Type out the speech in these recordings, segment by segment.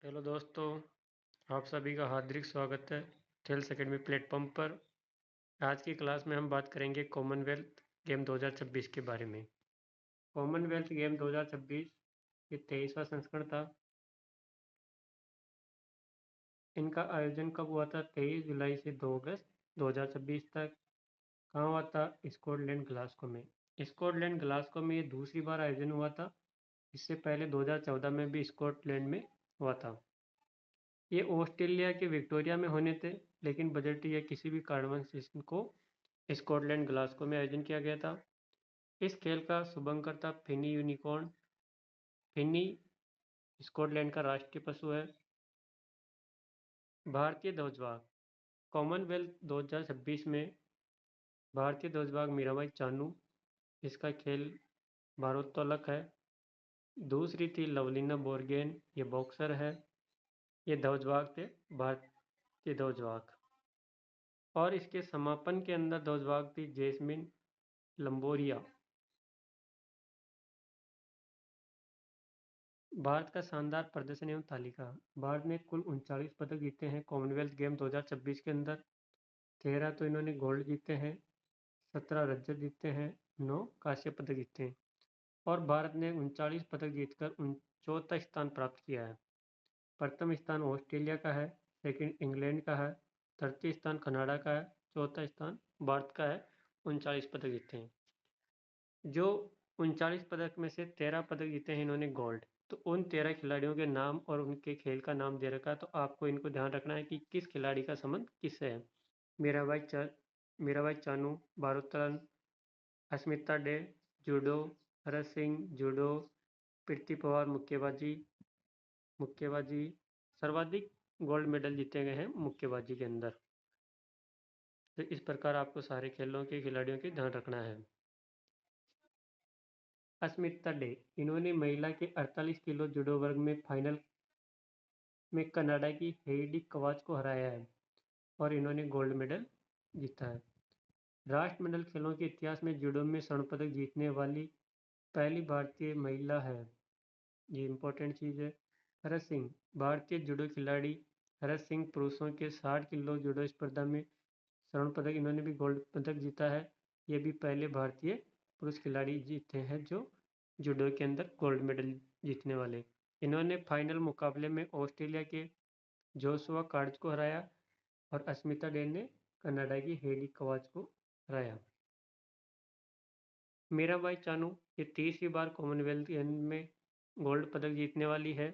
Hello दोस्तों, आप सभी का हार्दिक स्वागत है खेल्स एकेडमी प्लेटफॉर्म पर। आज की क्लास में हम बात करेंगे कॉमनवेल्थ गेम 2026 के बारे में। कॉमनवेल्थ गेम 2026 ये 23वां संस्करण था। इनका आयोजन कब हुआ था? 23 जुलाई से 2 अगस्त 2026 तक। कहाँ हुआ था? स्कॉटलैंड ग्लासगो में। स्कॉटलैंड ग्लासगो में ये दूसरी बार आयोजन हुआ था। इससे पहले 2014 में भी स्कॉटलैंड में हुआ था। ये ऑस्ट्रेलिया के विक्टोरिया में होने थे, लेकिन बजट या किसी भी कारणवश इसको स्कॉटलैंड ग्लासगो में आयोजन किया गया था। इस खेल का शुभंकर था फिनी यूनिकॉर्न। फिनी स्कॉटलैंड का राष्ट्रीय पशु है। भारतीय ध्वजवाहक कॉमनवेल्थ 2026 में भारतीय ध्वजवाहक मीराबाई चानू। इसका खेल भारोत्तोलक है। दूसरी थी लवलीना बोर्गेन, ये बॉक्सर है। ये ध्वजवाहक थे, भारतीय ध्वजवाहक। और इसके समापन के अंदर ध्वजवाहक थी जैस्मिन लंबोरिया। भारत का शानदार प्रदर्शन एवं तालिका। भारत ने कुल 39 पदक जीते हैं कॉमनवेल्थ गेम 2026 के अंदर। 13 तो इन्होंने गोल्ड जीते हैं, 17 रजत जीते हैं, 9 कांस्य पदक जीते हैं। और भारत ने 39 पदक जीतकर चौथा स्थान प्राप्त किया है। प्रथम स्थान ऑस्ट्रेलिया का है, सेकंड इंग्लैंड का है, तृतीय स्थान कनाडा का है, चौथा स्थान भारत का है। 39 पदक जीते हैं। जो 39 पदक में से 13 पदक जीते हैं इन्होंने गोल्ड। तो उन 13 खिलाड़ियों के नाम और उनके खेल का नाम दे रखा है, तो आपको इनको ध्यान रखना है कि किस खिलाड़ी का संबंध किससे है। मीराबाई चानू भारोत्तोलन, अस्मिता डे जूडो, भरत सिंह जूडो, प्रीति पवार मुक्केबाजी सर्वाधिक गोल्ड मेडल जीते गए हैं मुक्केबाजी के अंदर। तो इस प्रकार आपको सारे खेलों के खिलाड़ियों के ध्यान रखना है। अस्मिता डे, इन्होंने महिला के 48 किलो जूडो वर्ग में फाइनल में कनाडा की हेइडी कवाच को हराया है और इन्होंने गोल्ड मेडल जीता है। राष्ट्रमंडल खेलों के इतिहास में जूडो में स्वर्ण पदक जीतने वाली पहली भारतीय महिला है। ये इंपॉर्टेंट चीज़ है। हरत सिंह, भारतीय जूडो खिलाड़ी हरत सिंह पुरुषों के 60 किलो जूडो स्पर्धा में स्वर्ण पदक, इन्होंने भी गोल्ड पदक जीता है। ये भी पहले भारतीय पुरुष खिलाड़ी जीते हैं जो जूडो के अंदर गोल्ड मेडल जीतने वाले। इन्होंने फाइनल मुकाबले में ऑस्ट्रेलिया के जोशुआ कार्ड्स को हराया और अस्मिता डे ने कनाडा की हेडी कवाच को हराया। मीराबाई चानू ये तीसरी बार कॉमनवेल्थ गेम में गोल्ड पदक जीतने वाली है।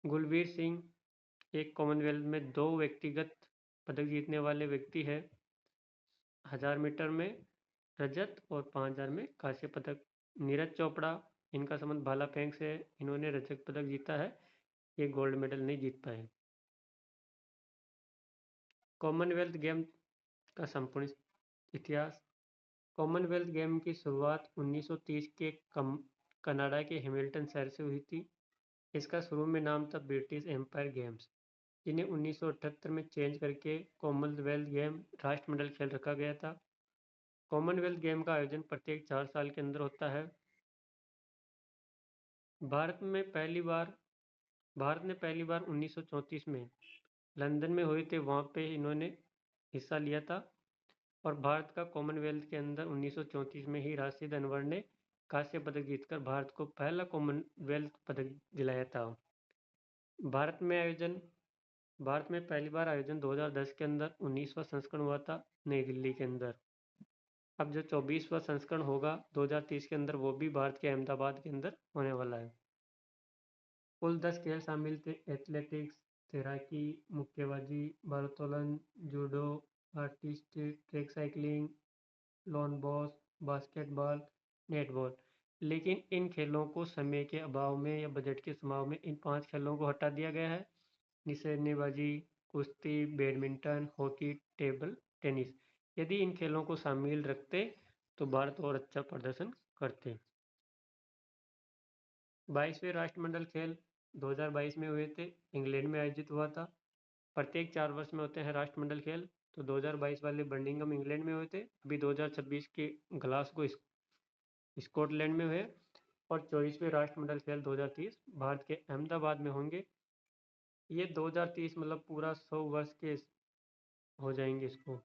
गुलवीर सिंह एक कॉमनवेल्थ में 2 व्यक्तिगत पदक जीतने वाले व्यक्ति है। 1000 मीटर में रजत और 5000 में कांस्य पदक। नीरज चोपड़ा, इनका संबंध भाला फेंक से है, इन्होंने रजत पदक जीता है। ये गोल्ड मेडल नहीं जीत पाए। कॉमनवेल्थ गेम का संपूर्ण इतिहास। कॉमनवेल्थ गेम की शुरुआत 1930 के कनाडा के हैमिल्टन शहर से हुई थी। इसका शुरू में नाम था ब्रिटिश एम्पायर गेम्स, जिन्हें 1978 में चेंज करके कॉमनवेल्थ गेम राष्ट्रमंडल खेल रखा गया था। कॉमनवेल्थ गेम का आयोजन प्रत्येक 4 साल के अंदर होता है। भारत ने पहली बार 1934 में लंदन में हुए थे, वहाँ पे इन्होंने हिस्सा लिया था। और भारत का कॉमनवेल्थ के अंदर 1934 में ही राशिद अनवर ने कांस्य पदक जीतकर भारत को पहला कॉमनवेल्थ पदक दिलाया था। भारत में पहली बार आयोजन 2010 के अंदर 19वां संस्करण हुआ था नई दिल्ली के अंदर। अब जो 24वां संस्करण होगा 2030 के अंदर, वो भी भारत के अहमदाबाद के अंदर होने वाला है। कुल 10 खेल शामिल थे: एथलेटिक्स, तैराकी, मुक्केबाजी, भारोत्तोलन, judo, artistic, track cycling, lawn boss, basketball, netball. लेकिन इन खेलों को समय के अभाव में या बजट के अभाव में इन 5 खेलों को हटा दिया गया है। निशानेबाजी, कुश्ती, बैडमिंटन, हॉकी, टेबल टेनिस। यदि इन खेलों को शामिल रखते तो भारत और अच्छा प्रदर्शन करते। 22वें राष्ट्रमंडल खेल 2022 में हुए थे, इंग्लैंड में आयोजित हुआ था। प्रत्येक 4 वर्ष में होते हैं राष्ट्रमंडल खेल। तो 2022 वाले बर्मिंघम इंग्लैंड में हुए थे, अभी 2026 के ग्लासगो स्कॉटलैंड में हुए। और 24वें राष्ट्रमंडल खेल 2030 भारत के अहमदाबाद में होंगे। ये 2030 मतलब पूरा 100 वर्ष के हो जाएंगे इसको।